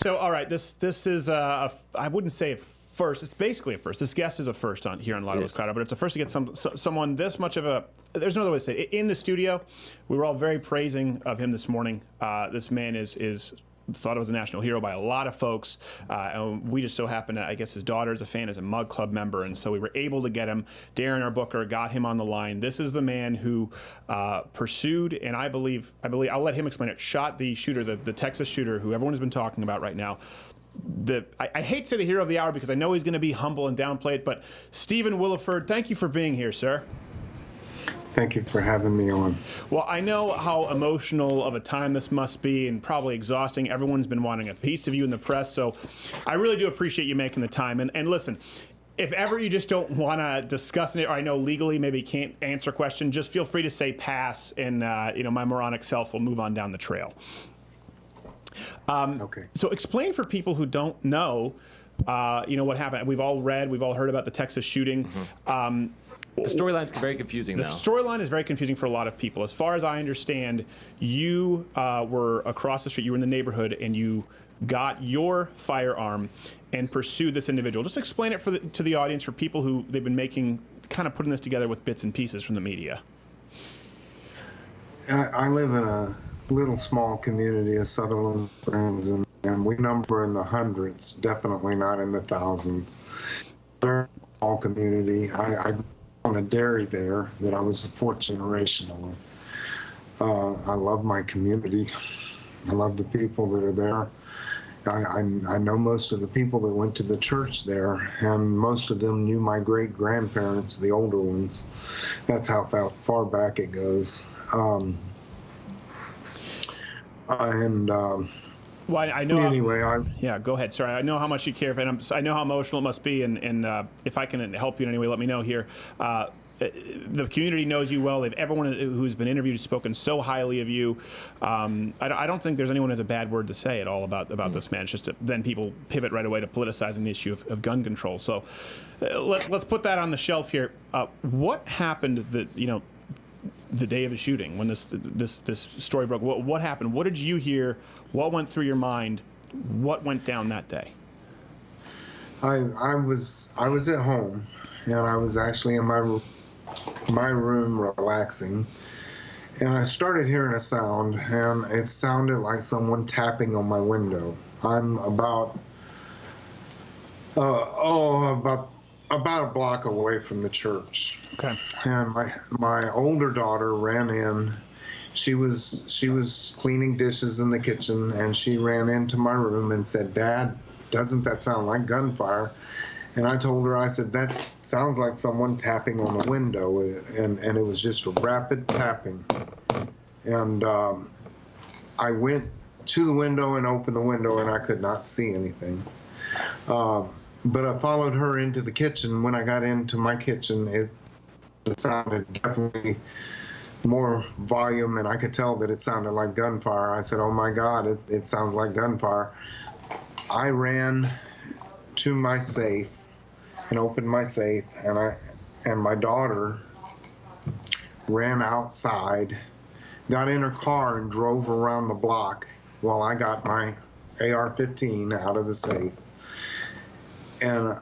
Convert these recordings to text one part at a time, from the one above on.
So, all right, this is I wouldn't say a first. It's basically a first. This guest is a first on here on Lotto Escada, but it's a first to get someone this much of a. There's no other way to say it. In the studio, we were all very praising of him this morning. This man is thought of as a national hero by a lot of folks. And we just so happened to, I guess his daughter is a fan, is a Mug Club member, and so we were able to get him. Darren, our booker, got him on the line. This is the man who pursued, and I believe, I'll let him explain it, shot the shooter, the Texas shooter, who everyone has been talking about right now. I hate to say the hero of the hour because I know he's going to be humble and downplay it, but Stephen Willeford, thank you for being here, sir. Thank you for having me on. Well, I know how emotional of a time this must be and probably exhausting. Everyone's been wanting a piece of you in the press, so I really do appreciate you making the time. And listen, if ever you just don't want to discuss it, or I know legally maybe you can't answer a question, just feel free to say pass, and my moronic self will move on down the trail. Okay. So explain for people who don't know, what happened. We've all read, we've all heard about the Texas shooting. Mm-hmm. The storyline's very confusing now. The storyline is very confusing for a lot of people. As far as I understand, you were across the street, you were in the neighborhood, and you got your firearm and pursued this individual. Just explain it to the audience, for people who they've been putting this together with bits and pieces from the media. I live in a little small community of Sutherland Springs, and we number in the hundreds, definitely not in the thousands. Very small community. I on a dairy there that I was the fourth generation of. I love my community. I love the people that are there. I know most of the people that went to the church there, and most of them knew my great-grandparents, the older ones. That's how far back it goes. Well, I know. Anyway, yeah, go ahead. Sorry, I know how much you care, and I know how emotional it must be. And if I can help you in any way, let me know here. The community knows you well. Everyone who's been interviewed has spoken so highly of you. I don't think there's anyone who has a bad word to say at all about this man. It's just then people pivot right away to politicizing the issue of gun control. So let's put that on the shelf here. What happened the day of the shooting, when this story broke? What happened? What did you hear? What went through your mind? What went down that day? I was at home, and I was actually in my room relaxing, and I started hearing a sound, and it sounded like someone tapping on my window. I'm about a block away from the church. Okay. And my older daughter ran in. She was cleaning dishes in the kitchen, and she ran into my room and said, "Dad, doesn't that sound like gunfire?" And I told her, I said, "That sounds like someone tapping on the window," and it was just a rapid tapping. And I went to the window and opened the window, and I could not see anything. But I followed her into the kitchen. When I got into my kitchen, it sounded definitely more volume, and I could tell that it sounded like gunfire. I said, "Oh my God, it sounds like gunfire." I ran to my safe and opened my safe, and my daughter ran outside, got in her car, and drove around the block while I got my AR-15 out of the safe. And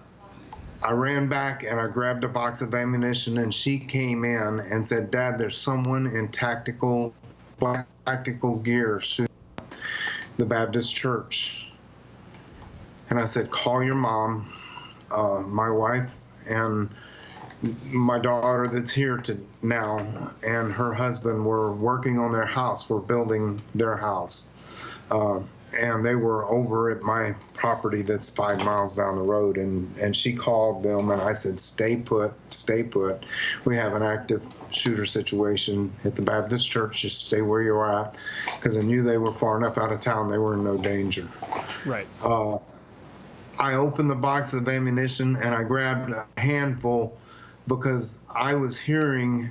I ran back and I grabbed a box of ammunition, and she came in and said, "Dad, there's someone in black tactical gear shooting the Baptist church." And I said, "Call your mom, my wife, and my daughter that's here now, and her husband were working on their house. We're building their house. And they were over at my property that's 5 miles down the road." And she called them, and I said, "Stay put, stay put. We have an active shooter situation at the Baptist church. Just stay where you're at," because I knew they were far enough out of town. They were in no danger. Right. I opened the box of ammunition, and I grabbed a handful because I was hearing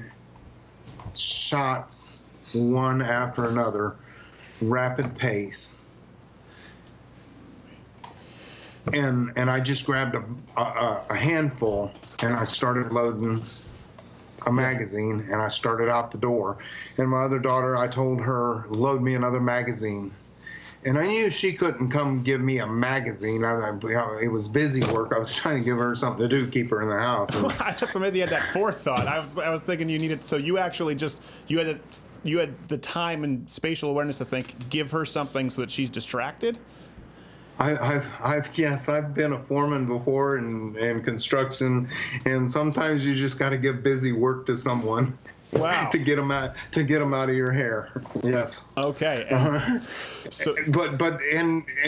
shots one after another, rapid pace. And I just grabbed a handful, and I started loading a magazine, and I started out the door. And my other daughter, I told her, "Load me another magazine." And I knew she couldn't come give me a magazine. It was busy work. I was trying to give her something to do, keep her in the house. And That's amazing. You had that forethought. I was thinking you needed. So you actually you had the time and spatial awareness to think, give her something so that she's distracted. I've been a foreman before in construction, and sometimes you just got to give busy work to someone. Wow. to get them out of your hair. Yes. Okay. So, but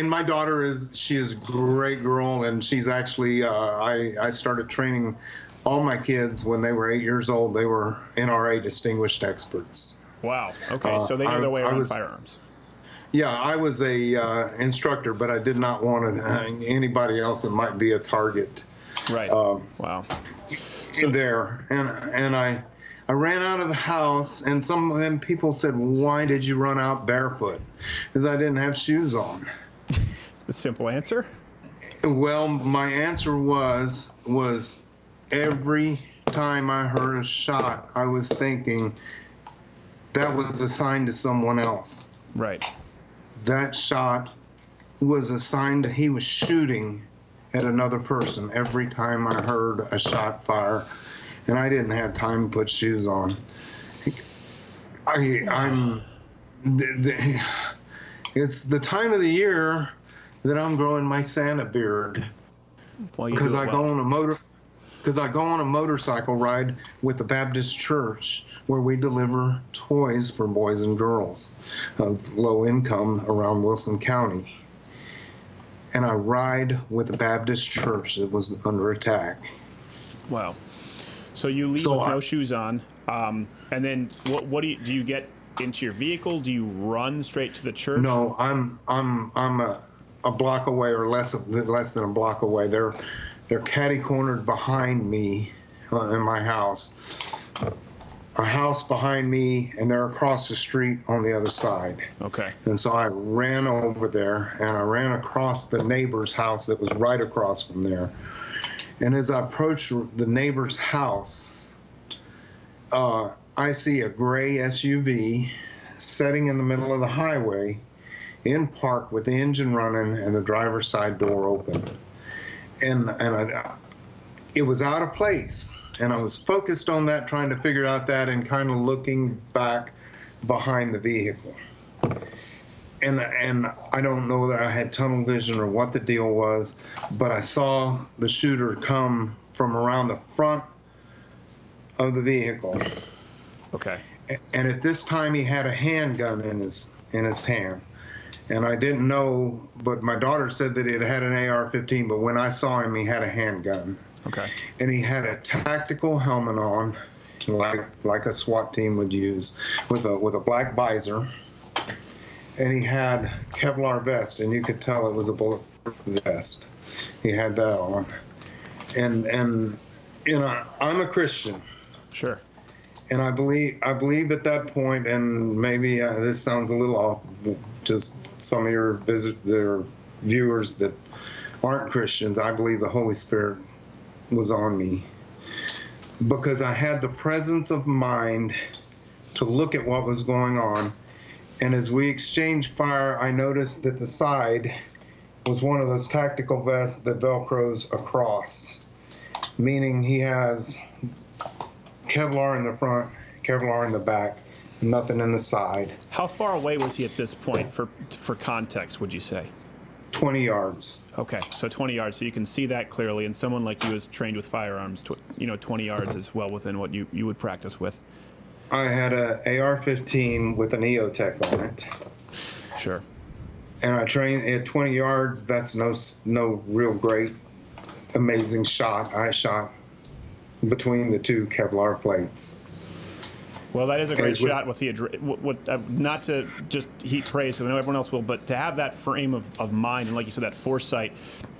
my daughter she is a great girl, and she's actually I started training all my kids when they were 8 years old. They were NRA distinguished experts. wow. Okay. So they know their way around firearms. Yeah, I was a instructor, but I did not want anybody else that might be a target. Right. Wow. So there, and I ran out of the house, and some of them people said, "Why did you run out barefoot?" Because I didn't have shoes on. The simple answer? Well, my answer was every time I heard a shot, I was thinking that was assigned to someone else. Right. That shot was assigned, he was shooting at another person every time I heard a shot fire, and I didn't have time to put shoes on. It's the time of the year that I'm growing my Santa beard, because I go on a motorcycle ride with the Baptist church where we deliver toys for boys and girls of low income around Wilson County. And I ride with the Baptist church that was under attack. Wow. So you leave with no shoes on, and then what do you get into your vehicle? Do you run straight to the church? No, I'm a block away, or less than a block away. They're catty-cornered behind me in my house. A house behind me, and they're across the street on the other side. Okay. And so I ran over there, and I ran across the neighbor's house that was right across from there. And as I approached the neighbor's house, I see a gray SUV sitting in the middle of the highway in park with the engine running and the driver's side door open. And it was out of place. And I was focused on that, trying to figure out that, and kind of looking back behind the vehicle. And I don't know that I had tunnel vision or what the deal was, but I saw the shooter come from around the front of the vehicle. Okay. And at this time, he had a handgun in his hand. And I didn't know, but my daughter said that it had an AR-15, but when I saw him, he had a handgun. Okay. And he had a tactical helmet on, like a SWAT team would use, with a black visor. And he had Kevlar vest, and you could tell it was a bulletproof vest. He had that on. And you know, I'm a Christian. Sure. And I believe at that point, and maybe this sounds a little off, just some of your viewers that aren't Christians, I believe the Holy Spirit was on me, because I had the presence of mind to look at what was going on. And as we exchanged fire, I noticed that the side was one of those tactical vests that Velcros across, meaning he has Kevlar in the front, Kevlar in the back, nothing in the side. How far away was he at this point, for context, would you say? 20 yards. Okay, so 20 yards, so you can see that clearly, and someone like you is trained with firearms, 20 yards is well within what you would practice with. I had a AR-15 with an EOTech on it. Sure. And I trained at 20 yards. That's no real great, amazing shot. I shot between the two Kevlar plates. Well, that is a great shot with the not to just heap praise, because I know everyone else will, but to have that frame of mind and, like you said, that foresight.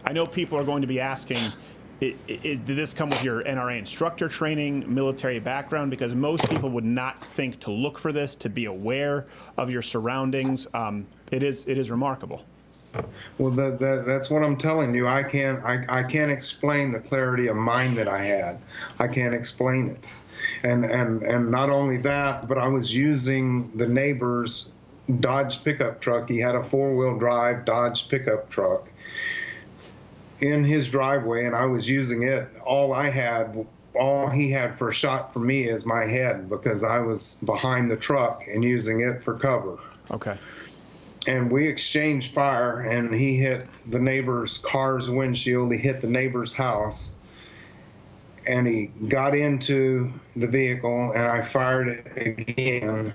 I know people are going to be asking, did this come with your NRA instructor training, military background? Because most people would not think to look for this, to be aware of your surroundings. It is remarkable. Well, that's what I'm telling you. I can't explain the clarity of mind that I had. I can't explain it. And not only that, but I was using the neighbor's Dodge pickup truck. He had a 4-wheel drive Dodge pickup truck in his driveway, and I was using it. All he had for a shot for me is my head, because I was behind the truck and using it for cover. Okay. And we exchanged fire, and he hit the neighbor's car's windshield. He hit the neighbor's house, and he got into the vehicle, and I fired it again.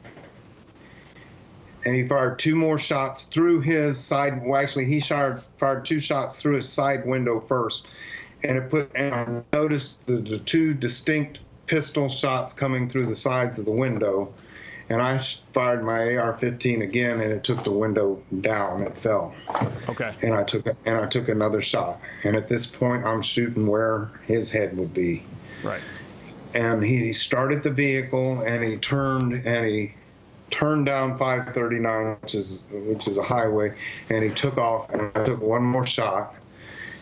And he fired 2 more shots through his side. Well, actually, he fired 2 shots through his side window first. And I noticed the 2 distinct pistol shots coming through the sides of the window. And I fired my AR-15 again, and it took the window down. It fell. Okay. And I took another shot. And at this point, I'm shooting where his head would be. Right. And he started the vehicle, and he turned down 539, which is a highway, and he took off. And I took one more shot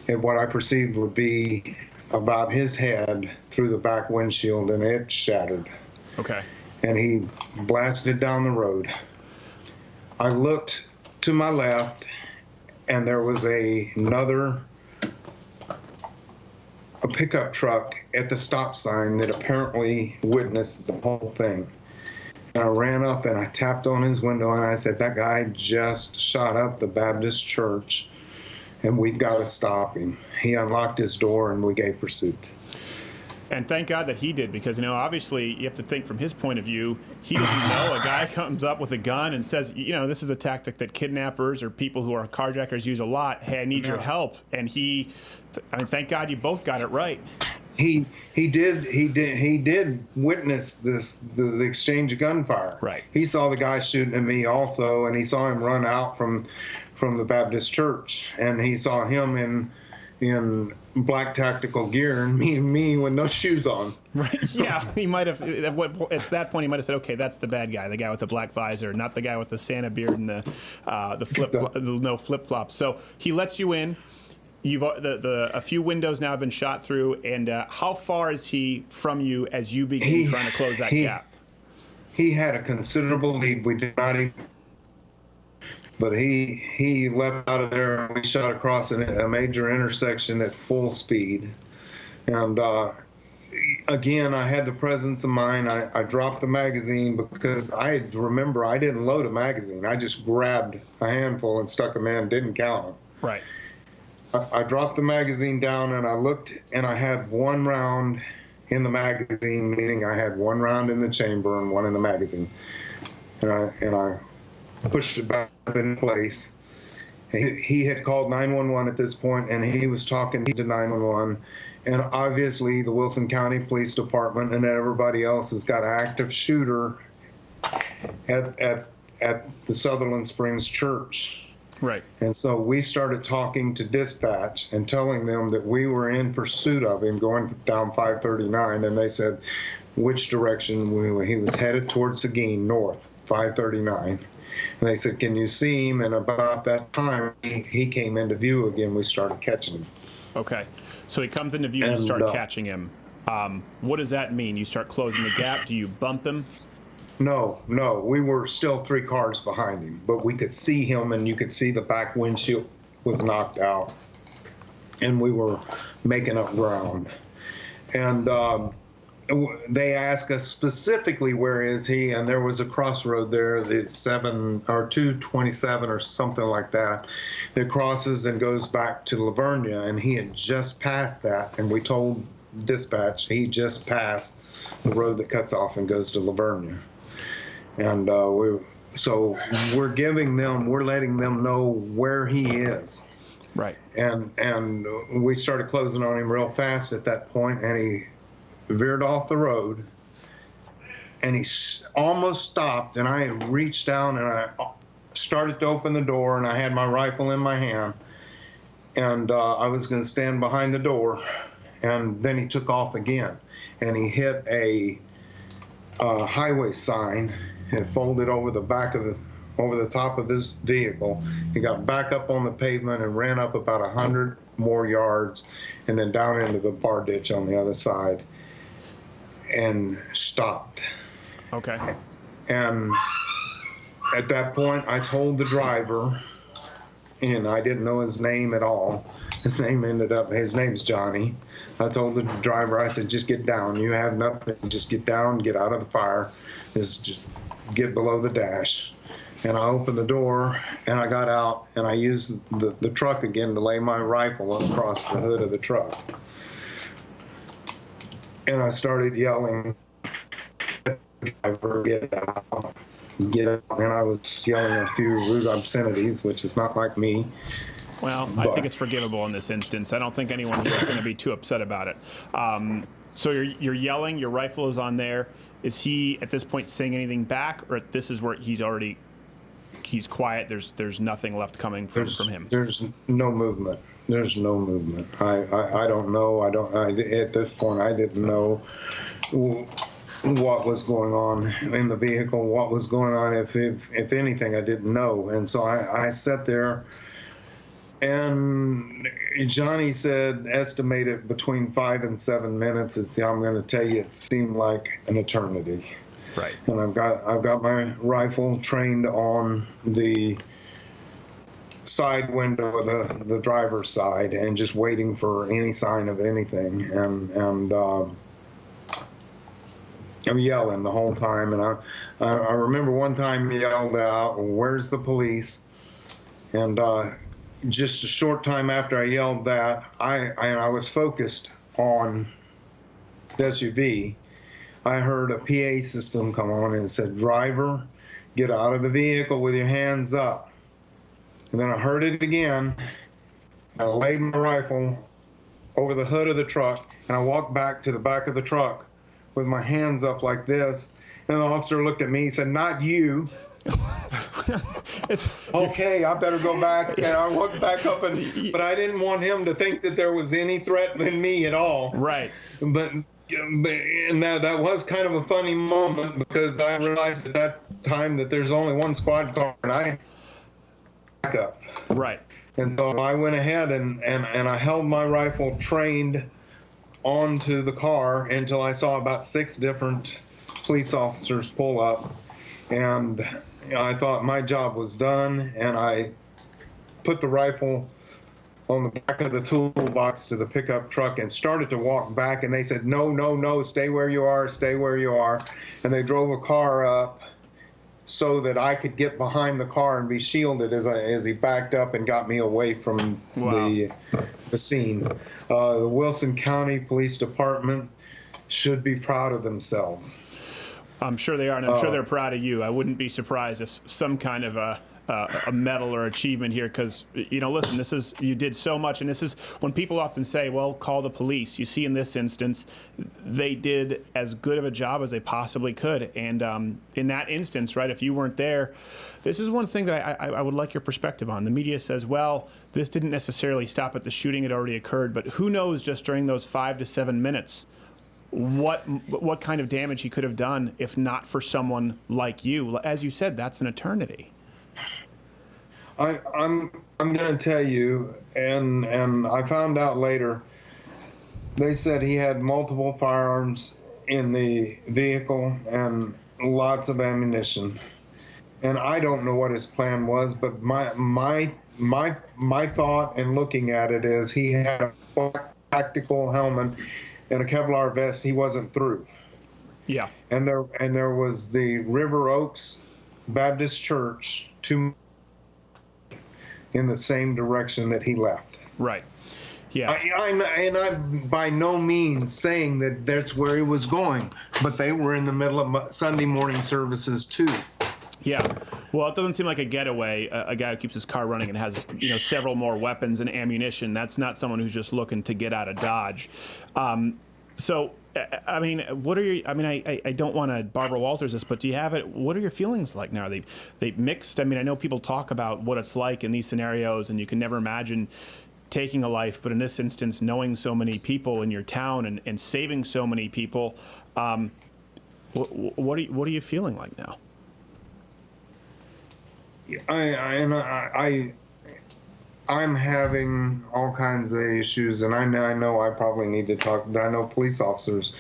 at what I perceived would be about his head through the back windshield, and it shattered. Okay. And he blasted down the road. I looked to my left, and there was another pickup truck at the stop sign that apparently witnessed the whole thing. And I ran up and I tapped on his window, and I said, "That guy just shot up the Baptist church, and we've got to stop him." He unlocked his door, and we gave pursuit. And thank God that he did, because, obviously you have to think from his point of view. He doesn't know a guy comes up with a gun and says, this is a tactic that kidnappers or people who are carjackers use a lot. Hey, I need your help. And thank God you both got it right. He did witness the exchange of gunfire. Right. He saw the guy shooting at me also, and he saw him run out from the Baptist church, and he saw him in black tactical gear, and me with no shoes on. Right. Yeah. He might have at that point he might have said, "Okay, that's the bad guy, the guy with the black visor, not the guy with the Santa beard and the no flip flops." So he lets you in. You've a few windows now have been shot through, and how far is he from you as you begin trying to close that gap? He had a considerable lead. We did not even. But he left out of there, and we shot across a major intersection at full speed. And again, I had the presence of mind. I dropped the magazine because I didn't load a magazine. I just grabbed a handful and stuck them in, didn't count them. Right. I dropped the magazine down, and I looked, and I had 1 round in the magazine, meaning I had 1 round in the chamber and 1 in the magazine. And I pushed it back in place. He had called 911 at this point, and he was talking to 911. And obviously, the Wilson County Police Department and everybody else has got an active shooter at the Sutherland Springs Church. Right. And so we started talking to dispatch and telling them that we were in pursuit of him going down 539. And they said which direction he was headed towards Seguin, north, 539. And they said, "Can you see him?" And about that time, he came into view again. We started catching him. Okay. So he comes into view and you start catching him. What does that mean? You start closing the gap? Do you bump him? No. We were still 3 cars behind him, but we could see him, and you could see the back windshield was knocked out. And we were making up ground. And they asked us specifically, where is he? And there was a crossroad there, the 227 or something like that crosses and goes back to Lavernia, and he had just passed that, and we told dispatch he just passed the road that cuts off and goes to Lavernia. And we're letting them know where he is. Right. And we started closing on him real fast at that point, and he veered off the road, and he almost stopped, and I reached down and I started to open the door, and I had my rifle in my hand, and I was going to stand behind the door, and then he took off again, and he hit a highway sign and folded over the top of this vehicle. He got back up on the pavement and ran up about 100 more yards, and then down into the bar ditch on the other side, and stopped. Okay. And at that point, I told the driver, and I didn't know his name at all. His name's Johnny. I told the driver, I said, just get down. You have nothing. Just get down, get out of the fire. Just get below the dash. And I opened the door, and I got out, and I used the truck again to lay my rifle across the hood of the truck. And I started yelling, driver, get out, get out. And I was yelling a few rude obscenities, which is not like me. Well, I think it's forgivable in this instance. I don't think anyone here is going to be too upset about it. So you're yelling, your rifle is on there. Is he, at this point, saying anything back, or this is where he's quiet, there's nothing left coming from him? There's no movement. There's no movement. I don't know. At this point, I didn't know what was going on in the vehicle, what was going on. If anything, I didn't know. And so I sat there, and Johnny said, estimate it between 5 and 7 minutes. I'm going to tell you, it seemed like an eternity. Right. And I've got my rifle trained on the side window of the driver's side, and just waiting for any sign of anything. And I'm yelling the whole time. And I remember one time he yelled out, "Where's the police?" And just a short time after I yelled that, I was focused on the SUV. I heard a PA system come on and it said, "Driver, get out of the vehicle with your hands up." And then I heard it again. I laid my rifle over the hood of the truck, and I walked back to the back of the truck with my hands up like this. And the officer looked at me, he said, "Not you." Okay, I better go back. And I walked back up, but I didn't want him to think that there was any threat in me at all. Right. But and that was kind of a funny moment, because I realized at that time that there's only one squad car, and I back up. Right. And so I went ahead and I held my rifle trained onto the car until I saw about 6 different police officers pull up. And I thought my job was done, and I put the rifle on the back of the toolbox to the pickup truck and started to walk back, and they said, "No, no, no, stay where you are, stay where you are." And they drove a car up so that I could get behind the car and be shielded as he backed up and got me away from the scene. The Wilson County Police Department should be proud of themselves. I'm sure they are, and I'm sure they're proud of you. I wouldn't be surprised if some kind of a medal or achievement here, because, listen, you did so much, and this is when people often say, well, call the police. You see, in this instance, they did as good of a job as they possibly could, and in that instance, right, if you weren't there, this is one thing that I would like your perspective on. The media says, well, this didn't necessarily stop at the shooting, it already occurred, but who knows, just during those 5 to 7 minutes, what kind of damage he could have done if not for someone like you. As you said, that's an eternity. I'm going to tell you, and I found out later, they said he had multiple firearms in the vehicle and lots of ammunition. And I don't know what his plan was, but my thought in looking at it is he had a black tactical helmet and a Kevlar vest. He wasn't through. Yeah. And there was the River Oaks Baptist Church in the same direction that he left. Right. Yeah. I'm by no means saying that that's where he was going, but they were in the middle of Sunday morning services too. Yeah. Well, it doesn't seem like a getaway. A guy who keeps his car running and has several more weapons and ammunition. That's not someone who's just looking to get out of Dodge. So, I mean, what are your? I mean, I don't want to Barbara Walters this, but do you have it? What are your feelings like now? Are they mixed? I mean, I know people talk about what it's like in these scenarios, and you can never imagine taking a life, but in this instance, knowing so many people in your town and saving so many people, what are you feeling like now? I'm having all kinds of issues, and I know I probably need to talk. I know police officers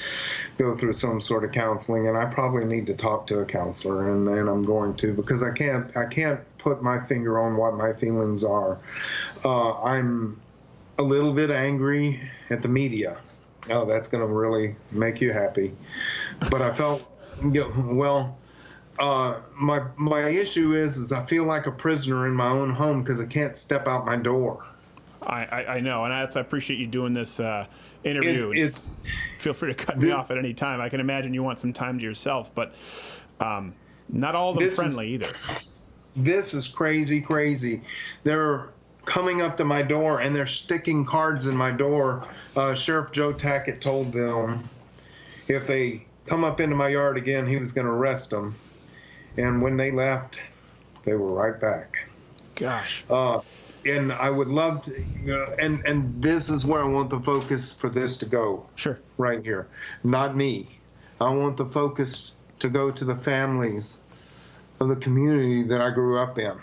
go through some sort of counseling, and I probably need to talk to a counselor, and I'm going to, because I can't put my finger on what my feelings are. I'm a little bit angry at the media. Oh, that's going to really make you happy. But I felt, well, my issue is I feel like a prisoner in my own home because I can't step out my door. I know, and I appreciate you doing this interview. Feel free to cut me off at any time. I can imagine you want some time to yourself, but not all of them friendly either. This is crazy. They're coming up to my door and they're sticking cards in my door. Sheriff Joe Tackett told them if they come up into my yard again, he was going to arrest them. And when they left, they were right back. Gosh. And I would love to, and this is where I want the focus for this to go. Sure. Right here. Not me. I want the focus to go to the families of the community that I grew up in.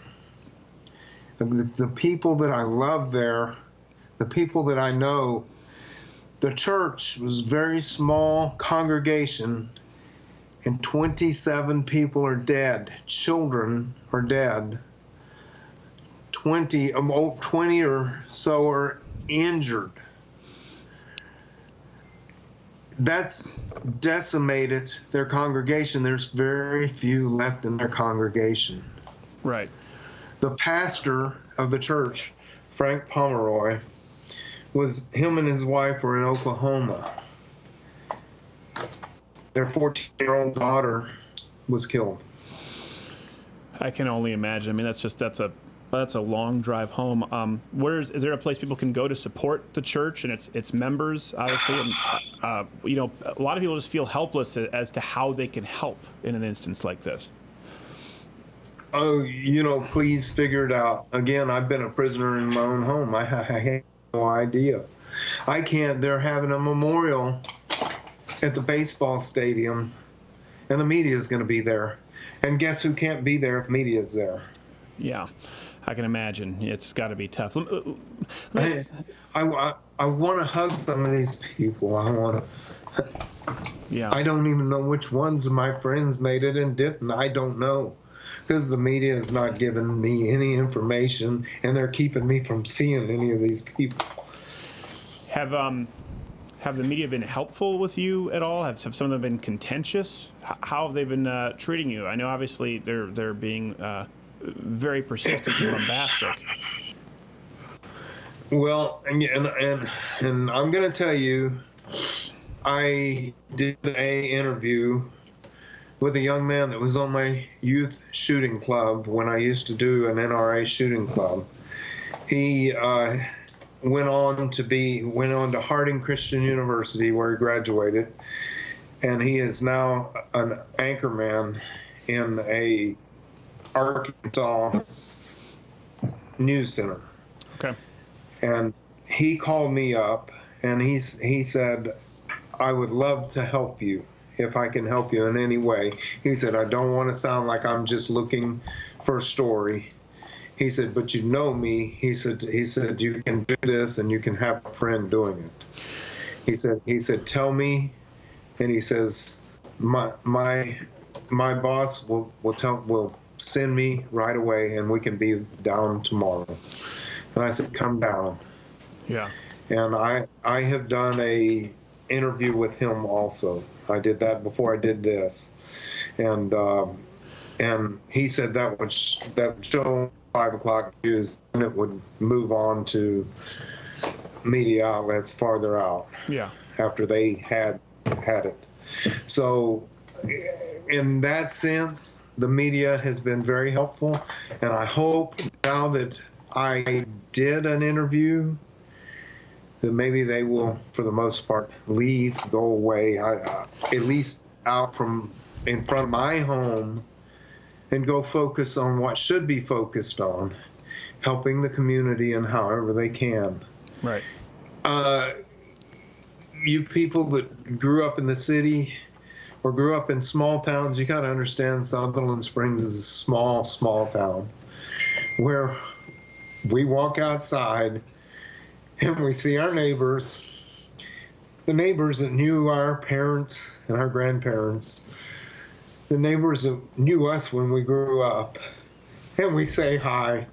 The people that I love there, the people that I know. The church was a very small congregation, and 27 people are dead. Children are dead. 20 or so are injured. That's decimated their congregation. There's very few left in their congregation. Right. The pastor of the church, Frank Pomeroy, him and his wife were in Oklahoma. Their 14-year-old daughter was killed. I can only imagine. I mean, that's a long drive home. Is there a place people can go to support the church and its members? Obviously, and, a lot of people just feel helpless as to how they can help in an instance like this. Oh, please figure it out. Again, I've been a prisoner in my own home. I have no idea. They're having a memorial at the baseball stadium, and the media is going to be there. And guess who can't be there if media is there? Yeah. I can imagine. It's got to be tough. I want to hug some of these people. I don't even know which ones of my friends made it and didn't. I don't know, because the media has not given me any information, and they're keeping me from seeing any of these people. Have the media been helpful with you at all? Have some of them been contentious? How have they been treating you? I know obviously they're being very persistent and bombastic. Well, and I'm going to tell you, I did an interview with a young man that was on my youth shooting club when I used to do an NRA shooting club. He went on to Harding Christian University, where he graduated, and he is now an anchorman in a Arkansas news center. Okay. And he called me up and he said, I would love to help you if I can help you in any way. He said, I don't want to sound like I'm just looking for a story. He said, but you know me. He said you can do this and you can have a friend doing it. He said, tell me. And he says, my boss will send me right away and we can be down tomorrow. And I said, come down. Yeah. And I have done a interview with him also. I did that before I did this. And he said that would show 5 o'clock news, and it would move on to media outlets farther out. Yeah. After they had it. So in that sense, the media has been very helpful, and I hope now that I did an interview that maybe they will, for the most part, leave, go away, at least out from in front of my home, and go focus on what should be focused on, helping the community in however they can. Right. You people that grew up in the city or grew up in small towns, you got to understand Sutherland Springs is a small town where we walk outside and we see our neighbors, the neighbors that knew our parents and our grandparents, the neighbors that knew us when we grew up, and we say hi,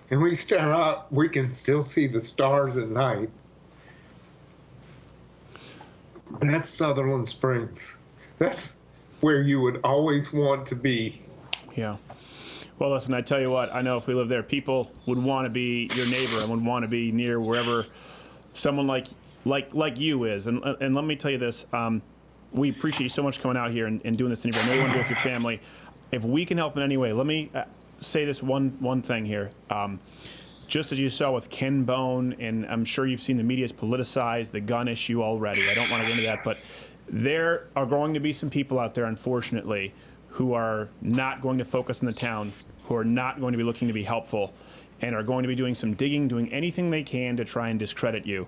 and we stare up. We can still see the stars at night. That's Sutherland Springs. That's where you would always want to be. Yeah. Well, listen, I tell you what, I know if we lived there, people would want to be your neighbor and would want to be near wherever someone like you is. And let me tell you this, we appreciate you so much coming out here and doing this interview. I know you want to do it with your family. If we can help in any way, let me say this one thing here. Just as you saw with Ken Bone, and I'm sure you've seen the media's politicized the gun issue already. I don't want to get into that, but there are going to be some people out there, unfortunately, who are not going to focus on the town, who are not going to be looking to be helpful, and are going to be doing some digging, doing anything they can to try and discredit you.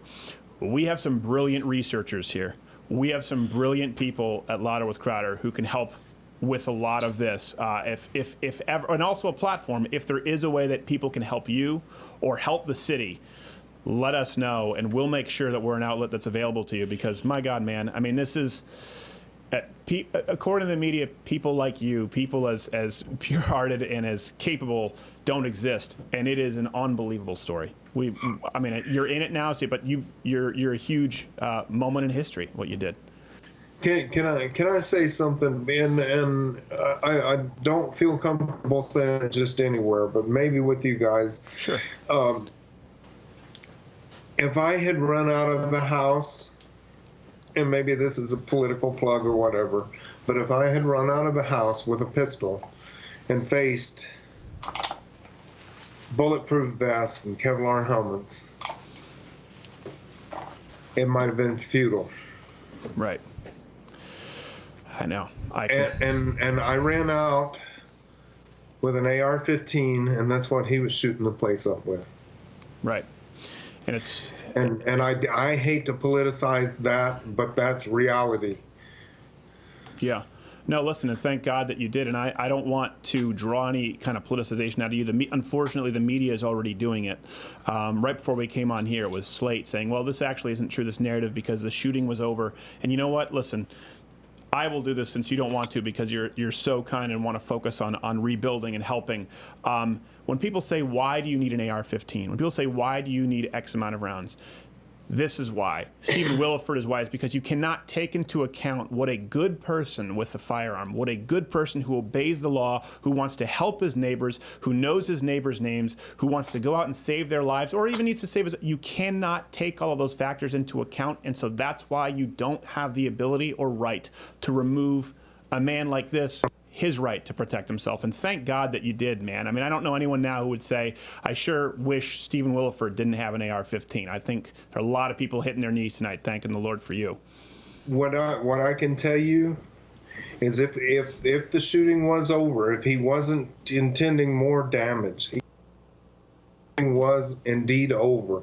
We have some brilliant researchers here. We have some brilliant people at Louder with Crowder who can help with a lot of this. If ever, and also a platform, if there is a way that people can help you or help the city, let us know, and we'll make sure that we're an outlet that's available to you, because my God, man, I mean, this is, according to the media, people like you, people as pure-hearted and as capable don't exist, and it is an unbelievable story. I mean, you're in it now, but you're a huge moment in history, what you did. Can I say something? And I don't feel comfortable saying it just anywhere, but maybe with you guys. Sure. If I had run out of the house, and maybe this is a political plug or whatever, but if I had run out of the house with a pistol and faced bulletproof vests and Kevlar helmets, it might have been futile. Right. I know. And I ran out with an AR-15, and that's what he was shooting the place up with. Right. And it's and I hate to politicize that, but that's reality. Yeah. No, listen, and thank God that you did. And I don't want to draw any kind of politicization out of you. Unfortunately, the media is already doing it. Right before we came on here, it was Slate saying, well, this actually isn't true, this narrative, because the shooting was over. And you know what? Listen, I will do this since you don't want to, because you're so kind and want to focus on rebuilding and helping. When people say, why do you need an AR-15? When people say, why do you need X amount of rounds? This is why. Stephen Willeford is why. Is because you cannot take into account what a good person with a firearm, what a good person who obeys the law, who wants to help his neighbors, who knows his neighbors' names, who wants to go out and save their lives, or even needs to save his. You cannot take all of those factors into account, and so that's why you don't have the ability or right to remove a man like this his right to protect himself. And thank God that you did, man. I mean, I don't know anyone now who would say, I sure wish Stephen Willeford didn't have an AR-15. I think there are a lot of people hitting their knees tonight thanking the Lord for you. What I can tell you is if the shooting was over, if he wasn't intending more damage, he was indeed over,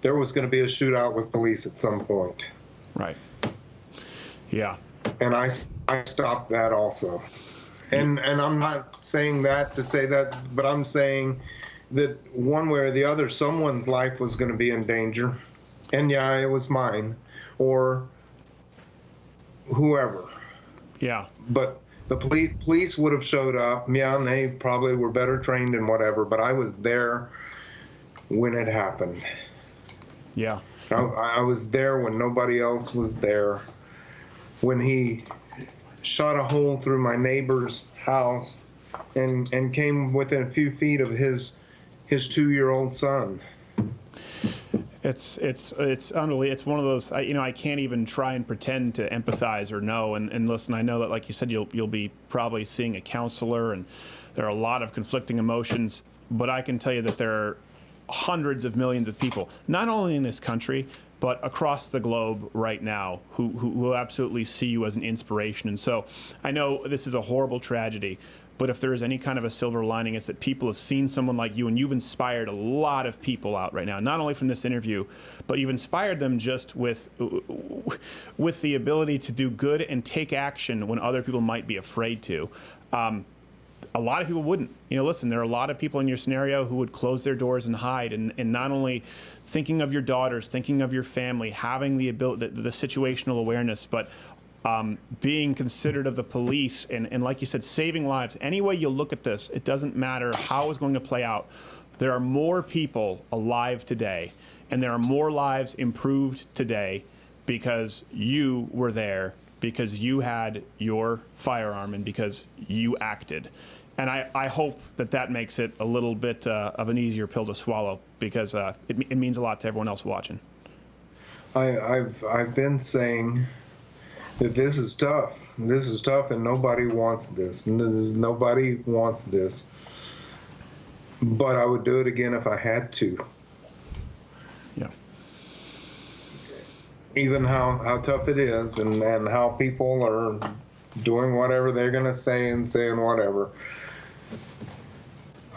there was going to be a shootout with police at some point. Right. Yeah. And I stopped that also. And I'm not saying that to say that, but I'm saying that one way or the other, someone's life was going to be in danger. And yeah, it was mine or whoever. Yeah. But the police would have showed up. Yeah, and they probably were better trained and whatever, but I was there when it happened. Yeah. I was there when nobody else was there. When he shot a hole through my neighbor's house and came within a few feet of his 2-year-old son. It's unbelievable. It's one of those, I can't even try and pretend to empathize or know. And listen, I know that, like you said, you'll be probably seeing a counselor, and there are a lot of conflicting emotions, but I can tell you that there are hundreds of millions of people, not only in this country, but across the globe right now, who absolutely see you as an inspiration. And so I know this is a horrible tragedy, but if there is any kind of a silver lining, it's that people have seen someone like you, and you've inspired a lot of people out right now, not only from this interview, but you've inspired them just with the ability to do good and take action when other people might be afraid to. a lot of people wouldn't. Listen, there are a lot of people in your scenario who would close their doors and hide, and not only thinking of your daughters, thinking of your family, having the ability, the situational awareness, but being considerate of the police, and like you said, saving lives. Any way you look at this, it doesn't matter how it's going to play out. There are more people alive today, and there are more lives improved today because you were there, because you had your firearm, and because you acted. And I hope that makes it a little bit of an easier pill to swallow, because it means a lot to everyone else watching. I've been saying that this is tough. This is tough, and nobody wants this. Nobody wants this. But I would do it again if I had to. Yeah. Even how tough it is, and how people are doing whatever they're going to say and saying whatever.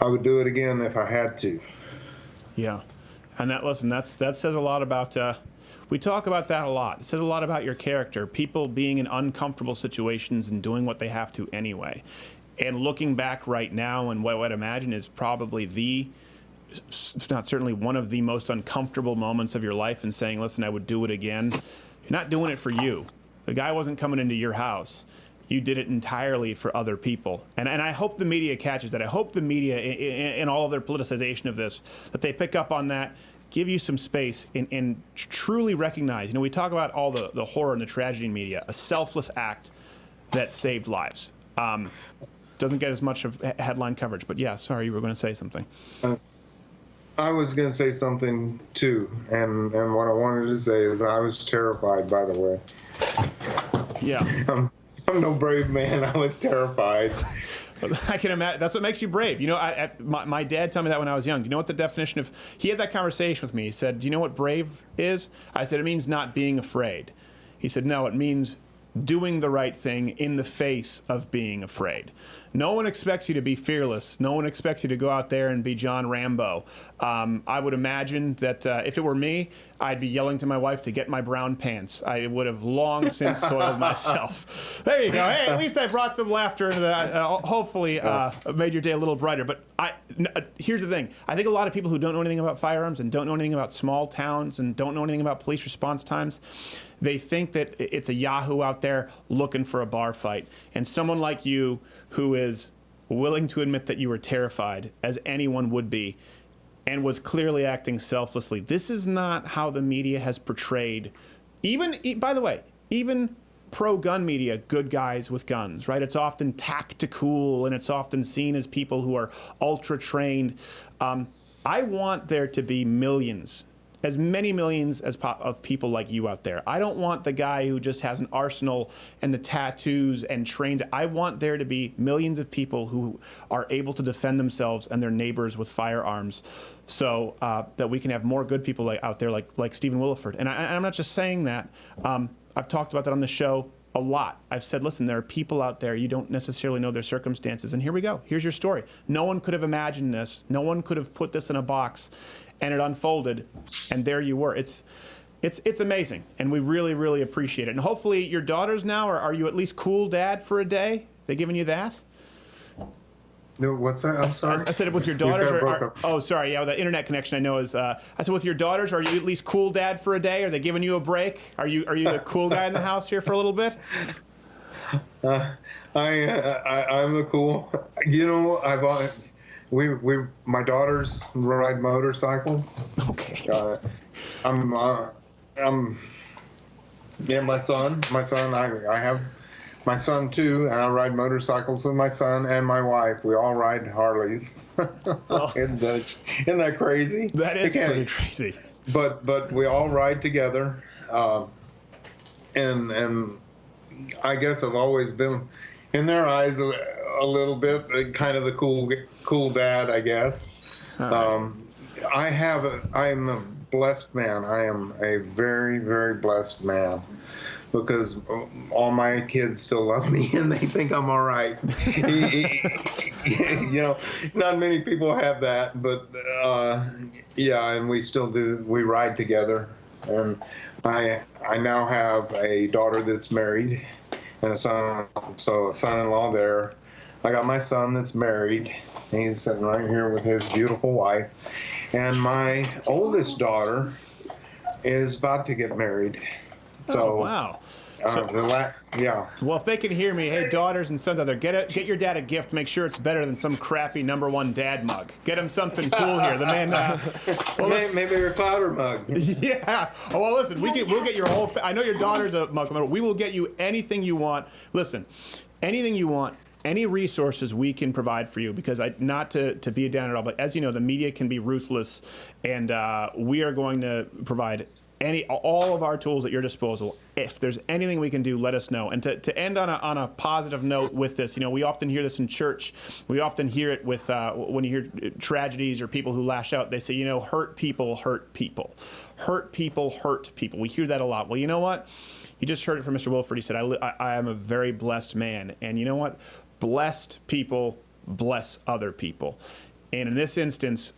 I would do it again if I had to. Yeah. And that says a lot about, we talk about that a lot. It says a lot about your character, people being in uncomfortable situations and doing what they have to anyway. And looking back right now, and what I'd imagine is probably if not certainly one of the most uncomfortable moments of your life, and saying, listen, I would do it again. You're not doing it for you. The guy wasn't coming into your house. You did it entirely for other people. And I hope the media catches that. I hope the media, in all of their politicization of this, that they pick up on that, give you some space, and truly recognize, we talk about all the horror and the tragedy in media, a selfless act that saved lives. Doesn't get as much of headline coverage, but yeah, sorry, you were going to say something. I was going to say something too, and what I wanted to say is I was terrified, by the way. Yeah. I'm no brave man. I was terrified. I can imagine. That's what makes you brave. My dad told me that when I was young. Do you know what the definition of... He had that conversation with me. He said, do you know what brave is? I said, it means not being afraid. He said, no, it means doing the right thing in the face of being afraid. No one expects you to be fearless. No one expects you to go out there and be John Rambo. I would imagine that if it were me, I'd be yelling to my wife to get my brown pants. I would have long since soiled myself. There you go. Hey, at least I brought some laughter into that. Hopefully made your day a little brighter. But here's the thing. I think a lot of people who don't know anything about firearms and don't know anything about small towns and don't know anything about police response times, they think that it's a Yahoo out there looking for a bar fight. And someone like you, who is willing to admit that you were terrified, as anyone would be, and was clearly acting selflessly. This is not how the media has portrayed, by the way, even pro-gun media, good guys with guns, right? It's often tactical, and it's often seen as people who are ultra-trained. I want there to be millions, as many millions of people like you out there. I don't want the guy who just has an arsenal and the tattoos and trained. I want there to be millions of people who are able to defend themselves and their neighbors with firearms, so that we can have more good people out there like Stephen Willeford. And I'm not just saying that. I've talked about that on the show a lot. I've said, listen, there are people out there, you don't necessarily know their circumstances, and here we go. Here's your story. No one could have imagined this. No one could have put this in a box, and it unfolded, and there you were. It's amazing, and we really, really appreciate it. And hopefully your daughters now, are you at least cool dad for a day? They giving you that? No, what's that? I'm sorry. I said with your daughters. Oh, sorry. Yeah, the internet connection I know is. I said with your daughters, are you at least cool dad for a day? Are they giving you a break? Are you the cool guy in the house here for a little bit? I'm the cool. My daughters ride motorcycles. Okay. My son. I have my son too, and I ride motorcycles with my son and my wife. We all ride Harleys. Oh. Isn't that crazy? That is pretty crazy. But we all ride together, and I guess I've always been in their eyes a little bit kind of the cool dad, I guess. I am a blessed man. I am a very, very blessed man, because all my kids still love me and they think I'm all right. Not many people have that, but and we still do. We ride together, and I now have a daughter that's married and a son, so a son-in-law there. I got my son that's married. He's sitting right here with his beautiful wife. And my oldest daughter is about to get married. So, Oh, wow. Yeah. Well, if they can hear me, hey, daughters and sons out there, get your dad a gift. Make sure it's better than some crappy #1 dad mug. Get him something cool here. The man. Maybe a clouder mug. Yeah. Oh, well, listen, we'll get your whole. I know your daughter's a mug. We will get you anything you want. Listen, anything you want. Any resources we can provide for you, because not to be a downer at all, but as you know, the media can be ruthless, and we are going to provide all of our tools at your disposal. If there's anything we can do, let us know. And to end on a positive note with this, you know, we often hear this in church. We often hear it with when you hear tragedies or people who lash out. They say, you know, hurt people hurt people. Hurt people hurt people. We hear that a lot. Well, you know what? You just heard it from Mr. Willeford. He said, I am a very blessed man. And you know what? Blessed people bless other people. And in this instance,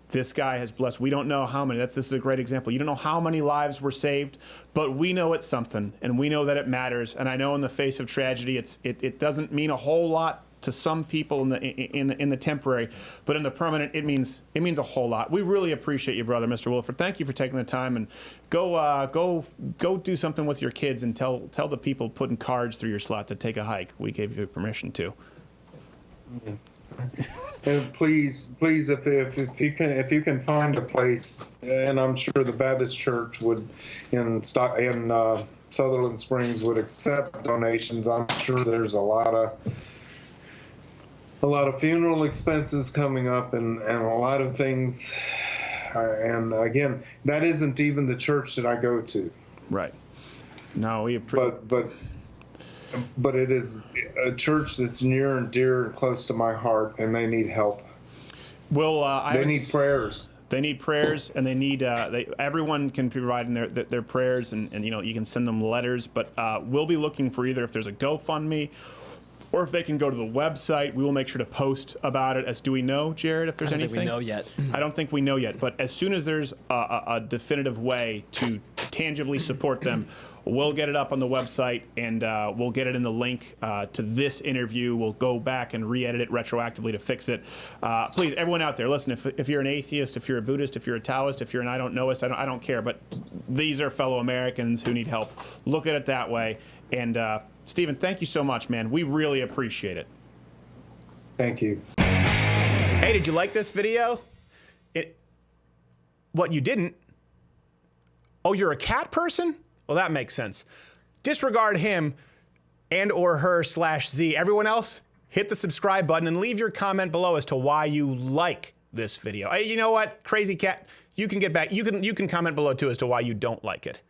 this guy has blessed, we don't know how many, this is a great example. You don't know how many lives were saved, but we know it's something, and we know that it matters. And I know in the face of tragedy, it doesn't mean a whole lot to some people in the temporary, but in the permanent, it means a whole lot. We really appreciate you, brother, Mr. Willeford. Thank you for taking the time, and go do something with your kids and tell the people putting cards through your slot to take a hike. We gave you permission to. And please, if you can find a place, and I'm sure the Baptist Church would in Sutherland Springs would accept donations. I'm sure there's a lot of funeral expenses coming up, and a lot of things. And again, that isn't even the church that I go to. Right. No, we appreciate. But it is a church that's near and dear and close to my heart, and they need help. Well, they need prayers. They need prayers, and they need everyone can provide in their prayers, and you know, you can send them letters. But we'll be looking for either if there's a GoFundMe, or if they can go to the website. We will make sure to post about it. Do we know, Jared, if there's anything? I don't think we know yet. I don't think we know yet. But as soon as there's a definitive way to tangibly support them, we'll get it up on the website, and we'll get it in the link to this interview. We'll go back and re-edit it retroactively to fix it. Please, everyone out there, listen, if you're an atheist, if you're a Buddhist, if you're a Taoist, if you're an I don't knowist, I don't care, but these are fellow Americans who need help. Look at it that way. And Stephen, thank you so much, man. We really appreciate it. Thank you. Hey, did you like this video? What, you didn't? Oh, you're a cat person? Well, that makes sense. Disregard him and or her/Z. Everyone else, hit the subscribe button and leave your comment below as to why you like this video. You know what, crazy cat, you can get back. You can comment below too as to why you don't like it.